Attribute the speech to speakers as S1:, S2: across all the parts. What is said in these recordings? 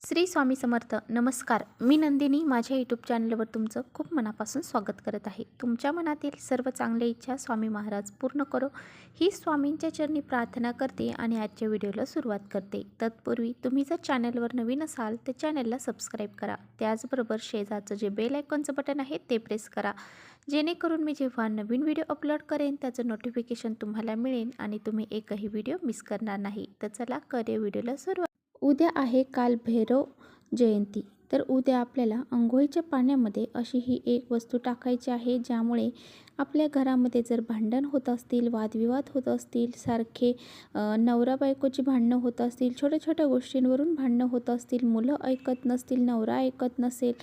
S1: श्री स्वामी समर्थ. नमस्कार, मी नंदिनी माझ्या यूट्यूब चॅनलवर तुमचं खूप मनापासून स्वागत करत आहे. तुमच्या मनातील सर्व चांगल्या इच्छा स्वामी महाराज पूर्ण करो ही स्वामींच्या चरणी प्रार्थना करते आणि आजच्या व्हिडिओला सुरुवात करते. तत्पूर्वी तुम्ही जर चॅनलवर नवीन असाल तर चॅनलला सबस्क्राईब करा. त्याचबरोबर शेजारचं जे बेल आयकॉनचं बटन आहे ते प्रेस करा, जेणेकरून मी जेव्हा नवीन व्हिडिओ अपलोड करेन त्याचं नोटिफिकेशन तुम्हाला मिळेल आणि तुम्ही एकही व्हिडिओ मिस करणार नाही. तर चला करूया व्हिडिओला सुरुवात. उद्या आहे कालभैरव जयंती. तर उद्या आपल्याला अंघोळीच्या पाण्यामध्ये अशी ही एक वस्तू टाकायची आहे, ज्यामुळे आपल्या घरामध्ये जर भांडण होत असतील, वादविवाद होत असतील, सारखे नवरा बायकोची भांडणं होत असतील, छोट्या छोट्या गोष्टींवरून भांडणं होत असतील, मुलं ऐकत नसतील, नवरा ऐकत नसेल,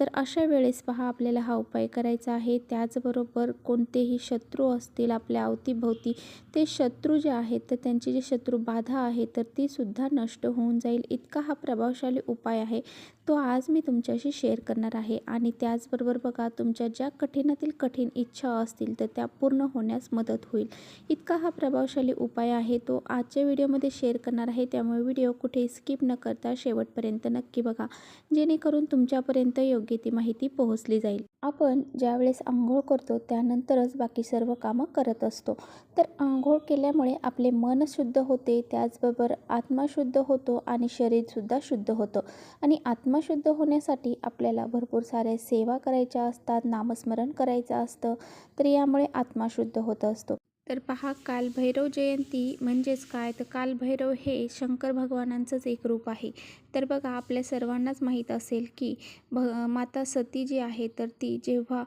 S1: तर अशा वेळेस पहा आपल्याला हा उपाय करायचा आहे. त्याचबरोबर कोणतेही शत्रू असतील आपल्या अवतीभोवती, ते शत्रू जे आहेत तर त्यांची जी शत्रू बाधा आहे तर ती सुद्धा नष्ट होऊन जाईल. इतका हा प्रभावशाली उपाय आहे, तो आज मी तुमच्याशी शेअर करणार आहे. आणि त्याचबरोबर बघा, तुमच्या ज्या कठीणातील कठीण इच्छा असतील तर त्या पूर्ण होण्यास मदत होईल. इतका हा प्रभावशाली उपाय आहे, तो आजच्या व्हिडिओमध्ये शेअर करणार आहे. त्यामुळे व्हिडिओ कुठे स्किप न करता शेवटपर्यंत नक्की बघा, जेणेकरून तुमच्यापर्यंत योग्य ती माहिती पोहोचली जाईल. आपण ज्यावेळेस आंघोळ करतो त्यानंतरच बाकी सर्व कामं करत असतो. तर आंघोळ केल्यामुळे आपले मन शुद्ध होते, त्याचबरोबर आत्मा शुद्ध होतो आणि शरीरसुद्धा शुद्ध होतं. आणि आत्मा शुद्ध होण्यासाठी आपल्याला भरपूर साऱ्या सेवा करायच्या असतात, नामस्मरण करायचं असतं, तर यामुळे आत्मा शुद्ध होत असतो. तर पहा, कालभैरव जयंती म्हणजेच काय, तर कालभैरव हे शंकर भगवानांचंच एक रूप आहे. तर बघा, आपल्या सर्वांनाच माहीत असेल की माता सती जी आहे तर ती जेव्हा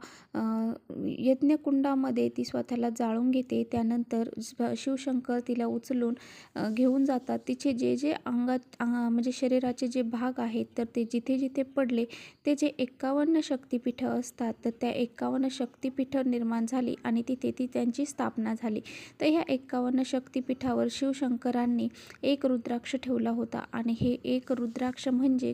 S1: यज्ञकुंडामध्ये ती स्वतःला जाळून घेते, त्यानंतर शिवशंकर तिला उचलून घेऊन जातात. तिचे जे जे म्हणजे शरीराचे जे भाग आहेत तर ते जिथे जिथे पडले ते जे 51 शक्तिपीठं असतात, तर त्या 51 शक्तिपीठं निर्माण झाली आणि तिथे ती त्यांची स्थापना झाली. तर ह्या 51 शक्तिपीठावर शिवशंकरांनी एक रुद्राक्ष ठेवला होता आणि हे एक रुद्राक्ष म्हणजे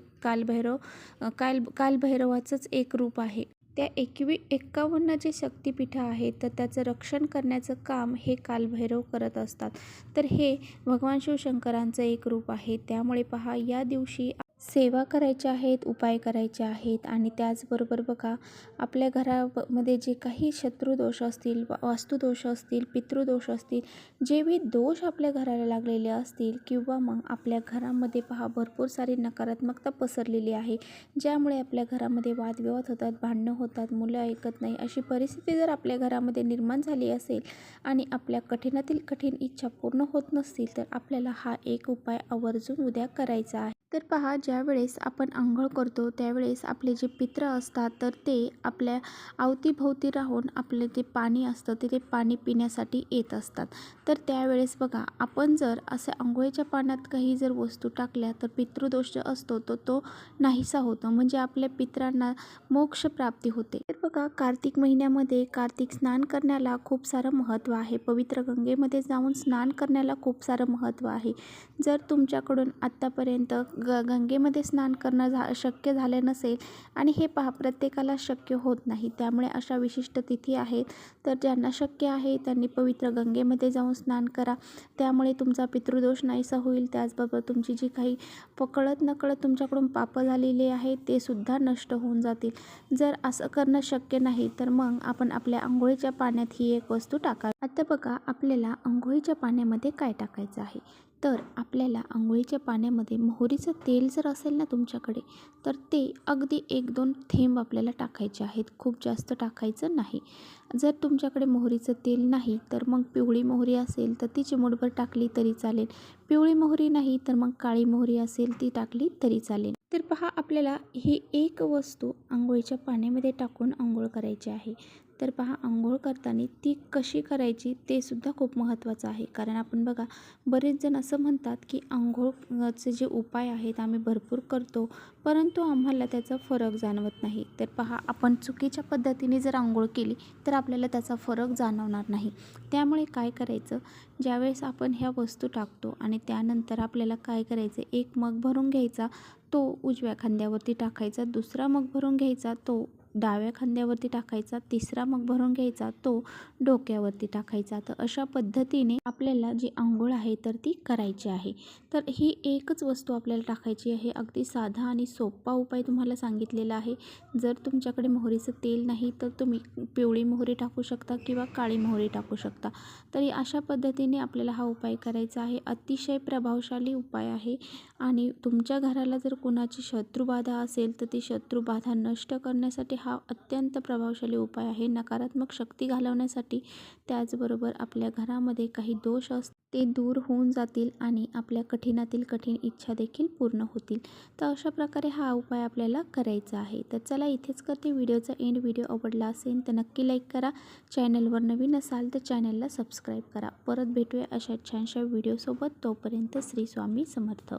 S1: कालभैरवाचंच एक रूप आहे. त्या 51 जे शक्तिपीठं आहेत तर त्याचं रक्षण करण्याचं काम हे कालभैरव करत असतात. तर हे भगवान शिवशंकरांचं एक रूप आहे. त्यामुळे पहा, या दिवशी सेवा करायच्या आहेत, उपाय करायचे आहेत. आणि त्याचबरोबर बघा, आपल्या घरामध्ये जे काही शत्रुदोष असतील, वास्तुदोष असतील, पितृदोष असतील, जे बी दोष आपल्या घराला लागलेले असतील, किंवा मग आपल्या घरामध्ये पहा भरपूर सारी नकारात्मकता पसरलेली आहे, ज्यामुळे आपल्या घरामध्ये वादविवाद होतात, भांडणं होतात, मुलं ऐकत नाही, अशी परिस्थिती जर आपल्या घरामध्ये निर्माण झाली असेल आणि आपल्या कठीणातील कठीण इच्छा पूर्ण होत नसतील, तर आपल्याला हा एक उपाय आवर्जून उद्या करायचा आहे. तर पहा, ज्यावेळेस आपण आंघोळ करतो त्यावेळेस आपले जे पित्र असतात तर ते आपल्या अवतीभोवती राहून आपले जे पाणी असतं ते पाणी पिण्यासाठी येत असतात. तर त्यावेळेस बघा, आपण जर असे आंघोळीच्या पाण्यात काही जर वस्तू टाकल्या तर पितृदोष जो असतो तो नाहीसा होतो, म्हणजे आपल्या पित्रांना मोक्ष प्राप्ती होते. तर बघा, कार्तिक महिन्यामध्ये कार्तिक स्नान करण्याला खूप सारं महत्त्व आहे. पवित्र गंगेमध्ये जाऊन स्नान करण्याला खूप सारं महत्त्व आहे. जर तुमच्याकडून आत्तापर्यंत गंगेमध्ये स्नान करणं शक्य झाले नसेल, आणि हे पहा प्रत्येकाला शक्य होत नाही, त्यामुळे अशा विशिष्ट तिथी आहेत, तर ज्यांना शक्य आहे त्यांनी पवित्र गंगेमध्ये जाऊन स्नान करा. त्यामुळे तुमचा पितृदोष नाहीसा होईल. त्याचबरोबर तुमची जी काही कळत नकळत तुमच्याकडून पापं झालेली आहेत ते सुद्धा नष्ट होऊन जातील. जर असं करणं शक्य नाही तर मग आपण आपल्या आंघोळीच्या पाण्यात ही एक वस्तू टाकावी. आता बघा, आपल्याला आंघोळीच्या पाण्यामध्ये काय टाकायचं आहे, तर आपल्याला आंघोळीच्या पाण्यामध्ये मोहरीचं तेल जर असेल ना तुमच्याकडे, तर ते अगदी 1-2 थेंब आपल्याला टाकायचे आहेत, खूप जास्त टाकायचं नाही. जर तुमच्याकडे मोहरीचं तेल नाही तर मग पिवळी मोहरी असेल तर ती चिमूटभर टाकली तरी चालेल. पिवळी मोहरी नाही तर मग काळी मोहरी असेल ती टाकली तरी चालेल. तर पहा, आपल्याला ही एक वस्तू आंघोळीच्या पाण्यामध्ये टाकून आंघोळ करायची आहे. तर पहा, आंघोळ करताना ती कशी करायची ते सुद्धा खूप महत्त्वाचं आहे. कारण आपण बघा, बरेच जण असं म्हणतात की आंघोळचे जे उपाय आहेत आम्ही भरपूर करतो, परंतु आम्हाला त्याचा फरक जाणवत नाही. तर पहा, आपण चुकीच्या पद्धतीने जर आंघोळ केली तर आपल्याला त्याचा फरक जाणवणार नाही. त्यामुळे काय करायचं, ज्यावेळेस आपण ह्या वस्तू टाकतो आणि त्यानंतर आपल्याला काय करायचं, एक मग भरून घ्यायचा, तो उजव्या खांद्यावरती टाकायचा, दुसरा मग भरून घ्यायचा, तो डाव्या खांद्यावरती टाकायचा, तिसरा मग भरून घ्यायचा तो डोक्यावरती टाकायचा. तर अशा पद्धतीने आपल्याला जी अंघोळ आहे तर ती करायची आहे. तर ही एकच वस्तू आपल्याला टाकायची आहे. अगदी साधा आणि सोपा उपाय तुम्हाला सांगितलेला आहे. जर तुमच्याकडे मोहरीचं तेल नाही तर तुम्ही पिवळी मोहरी टाकू शकता किंवा काळी मोहरी टाकू शकता. तरी अशा पद्धतीने आपल्याला हा उपाय करायचा आहे. अतिशय प्रभावशाली उपाय आहे आणि तुमच्या घराला जर कोणाची शत्रुबाधा असेल तर ती शत्रुबाधा नष्ट करण्यासाठी हा अत्यंत प्रभावशाली उपाय आहे. नकारात्मक शक्ती घालवण्यासाठी, त्याचबरोबर आपल्या घरामध्ये काही दोष असतील ते दूर होऊन जातील आणि आपल्या कठीणातील कठीण इच्छा देखील पूर्ण होतील. तर अशा प्रकारे हा उपाय आपल्याला करायचा आहे. तर चला इथेच करते व्हिडिओचा एंड. व्हिडिओ आवडला असेल तर नक्की लाईक करा. चॅनलवर नवीन असाल तर चॅनलला सबस्क्राईब करा. परत भेटूया अशा छानशा व्हिडिओसोबत. तोपर्यंत श्री स्वामी समर्थ.